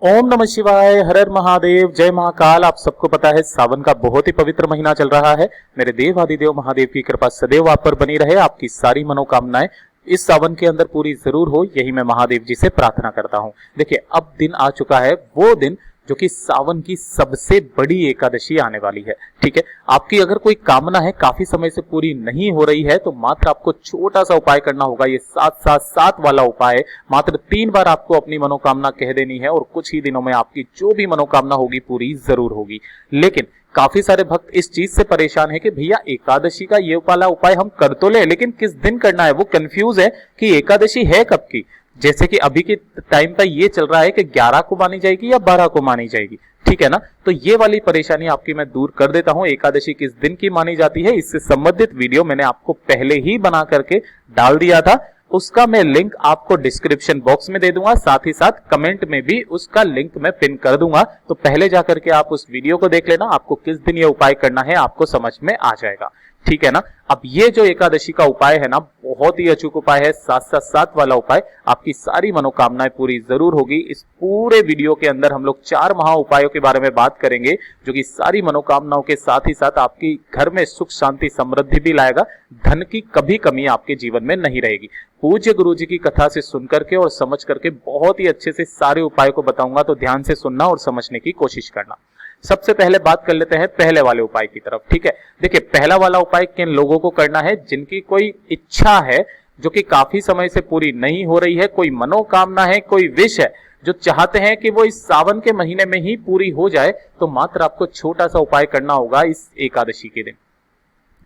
ओम नमः शिवाय, हर हर महादेव, जय महाकाल। आप सबको पता है सावन का बहुत ही पवित्र महीना चल रहा है। मेरे देव आदिदेव महादेव की कृपा सदैव आप पर बनी रहे। आपकी सारी मनोकामनाएं इस सावन के अंदर पूरी जरूर हो, यही मैं महादेव जी से प्रार्थना करता हूं। देखिए, अब दिन आ चुका है, वो दिन जो कि सावन की सबसे बड़ी एकादशी आने वाली है। ठीक है, आपकी अगर कोई कामना है काफी समय से पूरी नहीं हो रही है तो मात्र आपको छोटा सा उपाय करना होगा। ये 7-7-7 वाला उपाय मात्र 3 बार आपको अपनी मनोकामना कह देनी है और कुछ ही दिनों में आपकी जो भी मनोकामना होगी पूरी जरूर होगी। लेकिन काफी सारे भक्त इस चीज से परेशान है कि भैया एकादशी का ये वाला उपाय हम कर तो ले, लेकिन किस दिन करना है। वो कंफ्यूज है कि एकादशी है कब की। जैसे कि अभी के टाइम पर ये चल रहा है कि 11 को मानी जाएगी या 12 को मानी जाएगी। ठीक है ना, तो ये वाली परेशानी आपकी मैं दूर कर देता हूं। एकादशी किस दिन की मानी जाती है, इससे संबंधित वीडियो मैंने आपको पहले ही बना करके डाल दिया था। उसका मैं लिंक आपको डिस्क्रिप्शन बॉक्स में दे दूंगा, साथ ही साथ कमेंट में भी उसका लिंक मैं पिन कर दूंगा। तो पहले जाकर के आप उस वीडियो को देख लेना, आपको किस दिन ये उपाय करना है आपको समझ में आ जाएगा। ठीक है ना। अब ये जो एकादशी का उपाय है ना, बहुत ही अचूक उपाय है, 7-7-7 वाला उपाय। आपकी सारी मनोकामनाएं पूरी जरूर होगी। इस पूरे वीडियो के अंदर हम लोग 4 महा उपायों के बारे में बात करेंगे, जो कि सारी मनोकामनाओं के साथ ही साथ आपकी घर में सुख शांति समृद्धि भी लाएगा। धन की कभी कमी आपके जीवन में नहीं रहेगी। पूज्य गुरु जी की कथा से सुनकर के और समझ करके बहुत ही अच्छे से सारे उपायों को बताऊंगा, तो ध्यान से सुनना और समझने की कोशिश करना। सबसे पहले बात कर लेते हैं पहले वाले उपाय की तरफ। ठीक है, देखिए पहला वाला उपाय किन लोगों को करना है, जिनकी कोई इच्छा है जो कि काफी समय से पूरी नहीं हो रही है, कोई मनोकामना है, कोई विश है जो चाहते हैं कि वो इस सावन के महीने में ही पूरी हो जाए, तो मात्र आपको छोटा सा उपाय करना होगा इस एकादशी के दिन।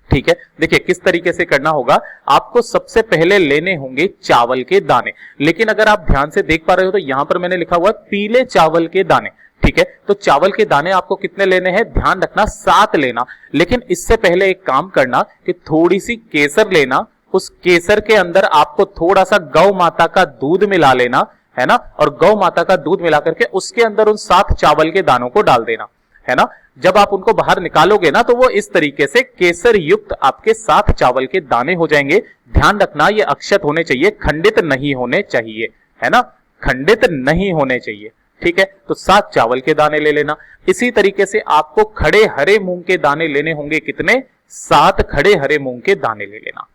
ठीक है, देखिए किस तरीके से करना होगा। आपको सबसे पहले लेने होंगे चावल के दाने। लेकिन अगर आप ध्यान से देख पा रहे हो तो यहां पर मैंने लिखा हुआ है पीले चावल के दाने। ठीक है, तो चावल के दाने आपको कितने लेने हैं, ध्यान रखना 7 लेना। लेकिन इससे पहले एक काम करना कि थोड़ी सी केसर लेना, उस केसर के अंदर आपको थोड़ा सा गौ माता का दूध मिला लेना है ना, और गौ माता का दूध मिला करके उसके अंदर उन 7 चावल के दानों को डाल देना है ना। जब आप उनको बाहर निकालोगे ना तो वो इस तरीके से केसर युक्त आपके 7 चावल के दाने हो जाएंगे। ध्यान रखना ये अक्षत होने चाहिए, खंडित नहीं होने चाहिए, है ना, खंडित नहीं होने चाहिए। ठीक है, तो 7 चावल के दाने ले लेना। इसी तरीके से आपको खड़े हरे मूंग के दाने लेने होंगे, कितने, 7 खड़े हरे मूंग के दाने ले लेना।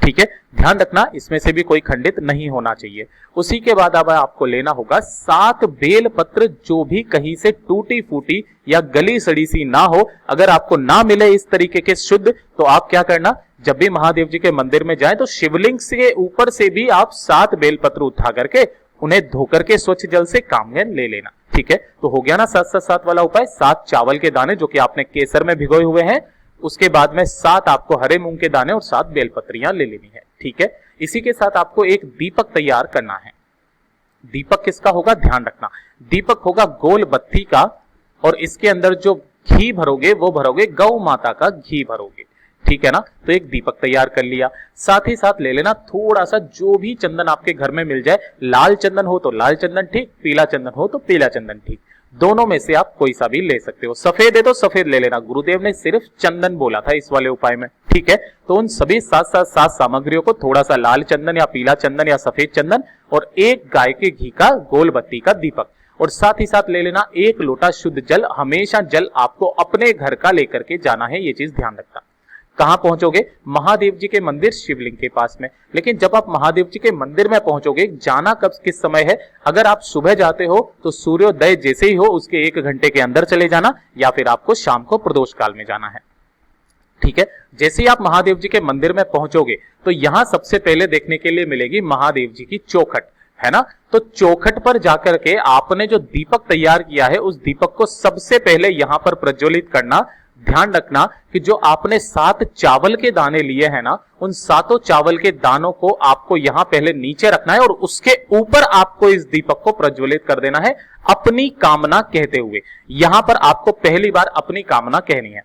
ठीक है, ध्यान रखना इसमें से भी कोई खंडित नहीं होना चाहिए। उसी के बाद अब आपको लेना होगा 7 बेल पत्र, जो भी कहीं से टूटी फूटी या गली सड़ी सी ना हो। अगर आपको ना मिले इस तरीके के शुद्ध, तो आप क्या करना, जब भी महादेव जी के मंदिर में जाएं तो शिवलिंग के ऊपर से भी आप 7 बेल पत्र उठा करके उन्हें धोकर के स्वच्छ जल से काम में ले लेना। ठीक है, तो हो गया ना 7-7 वाला उपाय। 7 चावल के दाने जो कि आपने केसर में भिगोए हुए हैं, उसके बाद में 7 आपको हरे मूंग के दाने और 7 बेलपत्रियां ले लेनी है। ठीक है, इसी के साथ आपको एक दीपक तैयार करना है। दीपक किसका होगा, ध्यान रखना, दीपक होगा गोल बत्ती का, और इसके अंदर जो घी भरोगे वो भरोगे गौ माता का घी भरोगे। ठीक है ना, तो एक दीपक तैयार कर लिया। साथ ही साथ ले लेना थोड़ा सा जो भी चंदन आपके घर में मिल जाए। लाल चंदन हो तो लाल चंदन ठीक, पीला चंदन हो तो पीला चंदन ठीक, दोनों में से आप कोई सा भी ले सकते हो। सफेद है तो सफेद ले लेना, गुरुदेव ने सिर्फ चंदन बोला था इस वाले उपाय में। ठीक है, तो उन सभी 7 सामग्रियों को, थोड़ा सा लाल चंदन या पीला चंदन या सफेद चंदन, और एक गाय के घी का गोल बत्ती का दीपक, और साथ ही साथ ले लेना 1 लोटा शुद्ध जल। हमेशा जल आपको अपने घर का लेकर के जाना है, ये चीज ध्यान रखना। कहां पहुंचोगे, महादेव जी के मंदिर शिवलिंग के पास में। लेकिन जब आप महादेव जी के मंदिर में पहुंचोगे, जाना कब किस समय है, अगर आप सुबह जाते हो तो सूर्योदय जैसे ही हो उसके 1 घंटे के अंदर चले जाना, या फिर आपको शाम को प्रदोष काल में जाना है। ठीक है, जैसे ही आप महादेव जी के मंदिर में पहुंचोगे तो यहां सबसे पहले देखने के लिए मिलेगी महादेव जी की चौखट, है ना। तो चौखट पर जाकर के आपने जो दीपक तैयार किया है उस दीपक को सबसे पहले यहां पर प्रज्वलित करना। ध्यान रखना कि जो आपने 7 चावल के दाने लिए हैं ना, उन 7 चावल के दानों को आपको यहां पहले नीचे रखना है और उसके ऊपर आपको इस दीपक को प्रज्वलित कर देना है, अपनी कामना कहते हुए। यहां पर आपको पहली बार अपनी कामना कहनी है।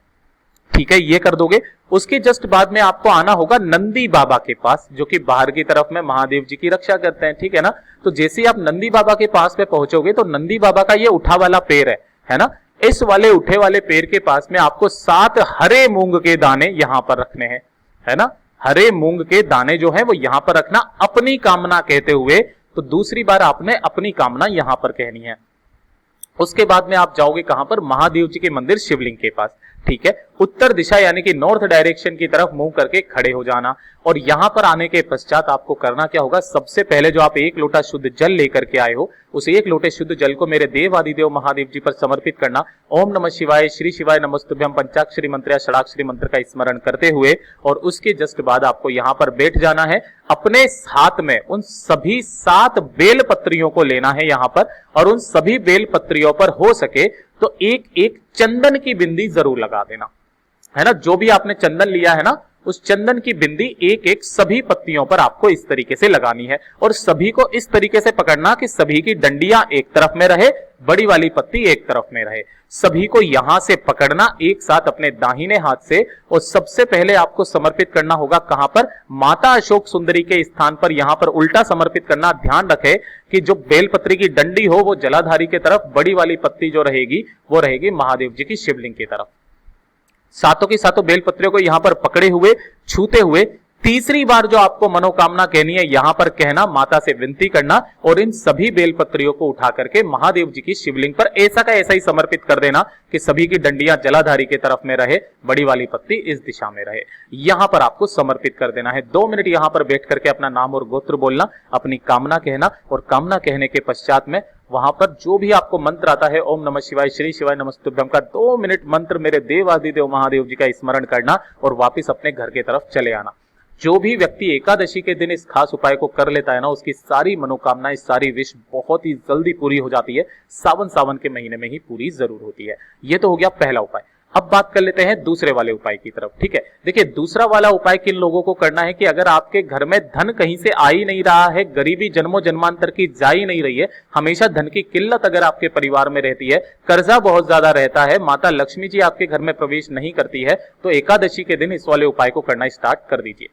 ठीक है, ये कर दोगे। उसके जस्ट बाद में आपको आना होगा नंदी बाबा के पास, जो कि बाहर की तरफ में महादेव जी की रक्षा करते हैं। ठीक है ना, तो जैसे ही आप नंदी बाबा के पास में पहुंचोगे तो नंदी बाबा का ये उठा वाला पैर है ना, इस वाले उठे वाले पेड़ के पास में आपको 7 हरे मूंग के दाने यहां पर रखने हैं, है ना। हरे मूंग के दाने जो है वो यहां पर रखना, अपनी कामना कहते हुए। तो दूसरी बार आपने अपनी कामना यहां पर कहनी है। उसके बाद में आप जाओगे कहां पर, महादेव जी के मंदिर शिवलिंग के पास, ठीक है। उत्तर दिशा यानी कि नॉर्थ डायरेक्शन की तरफ मुंह करके खड़े हो जाना। और यहां पर आने के पश्चात आपको करना क्या होगा, सबसे पहले जो आप 1 लोटा शुद्ध जल लेकर के आए हो, उस 1 लोटे शुद्ध जल को मेरे देव आदिदेव महादेव जी पर समर्पित करना। ओम नमः शिवाय, श्री शिवाय नमस्तुभ्यम पंचाक्षरी मंत्र या षडाक्षरी मंत्र का स्मरण करते हुए, और उसके जस्ट बाद आपको यहां पर बैठ जाना है। अपने हाथ में उन सभी 7 बेल पत्रियों को लेना है यहां पर, और उन सभी बेल पत्रियों पर हो सके तो एक एक चंदन की बिंदी जरूर लगा देना, है ना। जो भी आपने चंदन लिया है ना, उस चंदन की बिंदी एक एक सभी पत्तियों पर आपको इस तरीके से लगानी है, और सभी को इस तरीके से पकड़ना कि सभी की डंडियां एक तरफ में रहे, बड़ी वाली पत्ती एक तरफ में रहे। सभी को यहां से पकड़ना एक साथ अपने दाहिने हाथ से, और सबसे पहले आपको समर्पित करना होगा कहां पर, माता अशोक सुंदरी के स्थान पर, यहां पर उल्टा समर्पित करना। ध्यान रखे कि जो बेलपत्री की डंडी हो वो जलाधारी की तरफ, बड़ी वाली पत्ती जो रहेगी वो रहेगी महादेव जी की शिवलिंग की तरफ। सातों की सातों बेलपत्रियों को यहां पर पकड़े हुए, छूते हुए, तीसरी बार जो आपको मनोकामना कहनी है यहां पर कहना, माता से विनती करना, और इन सभी बेलपत्रियों को उठा करके महादेव जी की शिवलिंग पर ऐसा का ऐसा ही समर्पित कर देना कि सभी की डंडियां जलाधारी के तरफ में रहे, बड़ी वाली पत्ती इस दिशा में रहे। यहां पर आपको समर्पित कर देना है। 2 मिनट यहां पर बैठ करके अपना नाम और गोत्र बोलना, अपनी कामना कहना, और कामना कहने के पश्चात में वहां पर जो भी आपको मंत्र आता है, ओम नमः शिवाय, श्री शिवाय नमस्तुभ्यम का 2 मिनट मंत्र मेरे देवादिदेव महादेव जी का स्मरण करना, और वापिस अपने घर की तरफ चले आना। जो भी व्यक्ति एकादशी के दिन इस खास उपाय को कर लेता है ना, उसकी सारी मनोकामनाएं, सारी विश बहुत ही जल्दी पूरी हो जाती है। सावन के महीने में ही पूरी जरूर होती है। ये तो हो गया पहला उपाय। अब बात कर लेते हैं दूसरे वाले उपाय की तरफ, ठीक है। देखिए, दूसरा वाला उपाय किन लोगों को करना है कि अगर आपके घर में धन कहीं से आ ही नहीं रहा है, गरीबी जन्मों जन्मांतर की जा ही नहीं रही है, हमेशा धन की किल्लत अगर आपके परिवार में रहती है, कर्जा बहुत ज्यादा रहता है, माता लक्ष्मी जी आपके घर में प्रवेश नहीं करती है, तो एकादशी के दिन इस वाले उपाय को करना स्टार्ट कर दीजिए,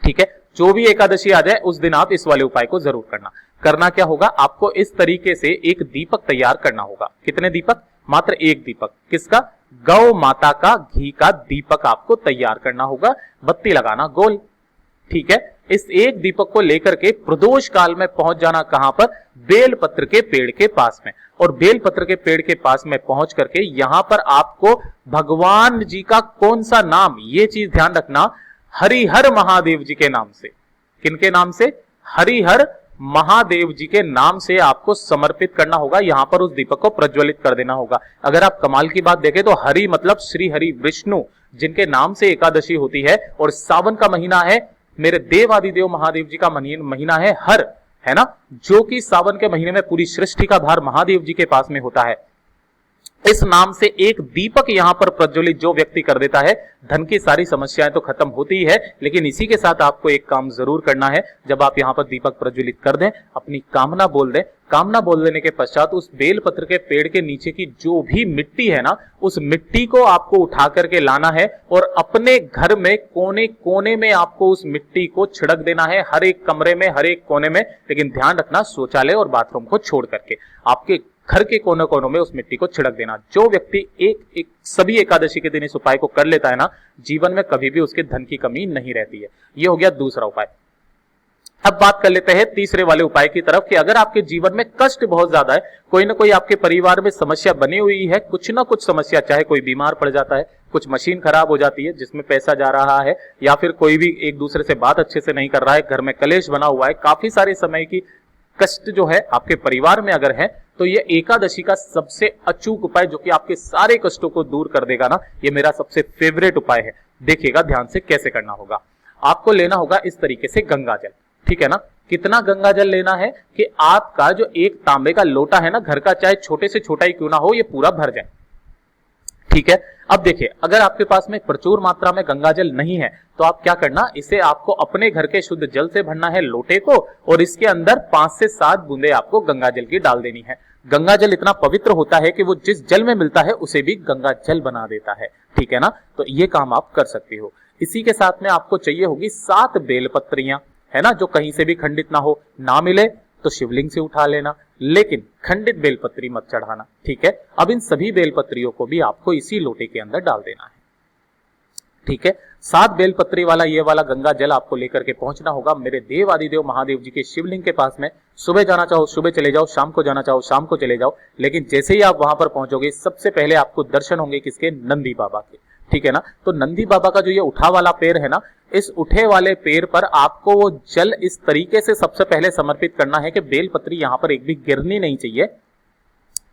ठीक है। जो भी एकादशी आ जाए उस दिन आप इस वाले उपाय को जरूर करना। करना क्या होगा, आपको इस तरीके से एक दीपक तैयार करना होगा। कितने दीपक? मात्र 1 दीपक। किसका? गौ माता का घी का दीपक आपको तैयार करना होगा। बत्ती लगाना गोल, ठीक है। इस एक दीपक को लेकर के प्रदोष काल में पहुंच जाना कहां पर, बेलपत्र के पेड़ के पास में। और बेलपत्र के पेड़ के पास में पहुंच करके यहां पर आपको भगवान जी का कौन सा नाम, ये चीज ध्यान रखना, हरिहर महादेव जी के नाम से। किनके नाम से? हरिहर महादेव जी के नाम से आपको समर्पित करना होगा। यहां पर उस दीपक को प्रज्वलित कर देना होगा। अगर आप कमाल की बात देखें तो हरि मतलब श्री हरि विष्णु, जिनके नाम से एकादशी होती है, और सावन का महीना है, मेरे देव आदिदेव महादेव जी का महीना है हर, है ना, जो कि सावन के महीने में पूरी सृष्टि का भार महादेव जी के पास में होता है। इस नाम से एक दीपक यहां पर प्रज्वलित जो व्यक्ति कर देता है, धन की सारी समस्याएं तो खत्म होती है, लेकिन इसी के साथ आपको एक काम जरूर करना है। जब आप यहां पर दीपक प्रज्वलित कर दें, अपनी कामना बोल दें। कामना बोल देने के पश्चात उस बेलपत्र के पेड़ के नीचे की जो भी मिट्टी है ना, उस मिट्टी को आपको उठा करके लाना है, और अपने घर में कोने कोने में आपको उस मिट्टी को छिड़क देना है, हर एक कमरे में, हर एक कोने में। लेकिन ध्यान रखना, शौचालय और बाथरूम को छोड़ करके आपके घर के कोने कोनों में उस मिट्टी को छिड़क देना। जो व्यक्ति एक सभी एकादशी के दिन इस उपाय को कर लेता है ना, जीवन में कभी भी उसके धन की कमी नहीं रहती है। ये हो गया दूसरा उपाय। अब बात कर लेते हैं तीसरे वाले उपाय की तरफ कि अगर आपके जीवन में कष्ट बहुत ज्यादा है, कोई ना कोई आपके परिवार में समस्या बनी हुई है, कुछ ना कुछ समस्या, चाहे कोई बीमार पड़ जाता है, कुछ मशीन खराब हो जाती है जिसमें पैसा जा रहा है, या फिर कोई भी एक दूसरे से बात अच्छे से नहीं कर रहा है, घर में कलेश बना हुआ है, काफी सारे समय की कष्ट जो है आपके परिवार में अगर है, तो ये एकादशी का सबसे अचूक उपाय जो कि आपके सारे कष्टों को दूर कर देगा ना, ये मेरा सबसे फेवरेट उपाय है। देखिएगा ध्यान से कैसे करना होगा। आपको लेना होगा इस तरीके से गंगा जल, ठीक है ना। कितना गंगा जल लेना है कि आपका जो एक तांबे का लोटा है ना घर का, चाहे छोटे से छोटा ही क्यों ना हो, ये पूरा भर जाए, ठीक है। अब देखिए, अगर आपके पास में प्रचुर मात्रा में गंगा जल नहीं है तो आप क्या करना, इसे आपको अपने घर के शुद्ध जल से भरना है लोटे को, और इसके अंदर 5 से 7 बूंदे आपको गंगा जल की डाल देनी है। गंगा जल इतना पवित्र होता है कि वो जिस जल में मिलता है उसे भी गंगा जल बना देता है, ठीक है ना। तो ये काम आप कर सकते हो। इसी के साथ में आपको चाहिए होगी 7 बेलपत्रियां, है ना, जो कहीं से भी खंडित ना हो। ना मिले तो शिवलिंग से उठा लेना, लेकिन खंडित बेलपत्री मत चढ़ाना, ठीक है। अब इन सभी बेलपत्रियों को भी आपको इसी लोटे के अंदर डाल देना है, ठीक है। 7 बेलपत्री वाला ये वाला गंगा जल आपको लेकर के पहुंचना होगा मेरे देव आदिदेव महादेव जी के शिवलिंग के पास में। सुबह जाना चाहो सुबह चले जाओ, शाम को जाना चाहो शाम को चले जाओ, लेकिन जैसे ही आप वहां पर पहुंचोगे सबसे पहले आपको दर्शन होंगे किसके? नंदी बाबा के, ठीक है ना। तो नंदी बाबा का जो ये उठा वाला पेड़ है ना, इस उठे वाले पेड़ पर आपको वो जल इस तरीके से सबसे पहले समर्पित करना है कि बेलपत्री यहां पर एक भी गिरनी नहीं चाहिए।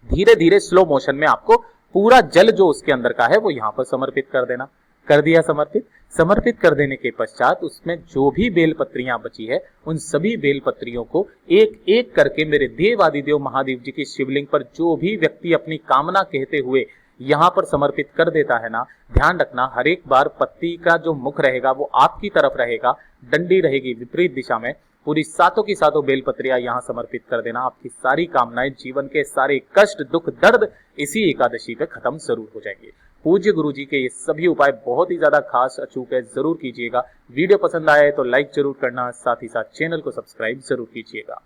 धीरे धीरे स्लो मोशन में आपको पूरा जल जो उसके अंदर का है वो यहां पर समर्पित कर देना। कर दिया समर्पित। समर्पित कर देने के पश्चात उसमें जो भी बेलपत्रियां बची है उन सभी बेलपत्रियों को एक एक करके मेरे देव आदिदेव महादेव जी की शिवलिंग पर जो भी व्यक्ति अपनी कामना कहते हुए यहां पर समर्पित कर देता है ना, ध्यान रखना हर एक बार पत्ती का जो मुख रहेगा वो आपकी तरफ रहेगा, डंडी रहेगी विपरीत दिशा में। पूरी सातों की सातों बेलपत्रियां यहां समर्पित कर देना। आपकी सारी कामनाएं, जीवन के सारे कष्ट दुख दर्द इसी एकादशी पे खत्म जरूर हो जाएंगे। पूज्य गुरु जी के ये सभी उपाय बहुत ही ज्यादा खास अचूक है, जरूर कीजिएगा। वीडियो पसंद आए तो लाइक जरूर करना, साथ ही साथ चैनल को सब्सक्राइब जरूर कीजिएगा।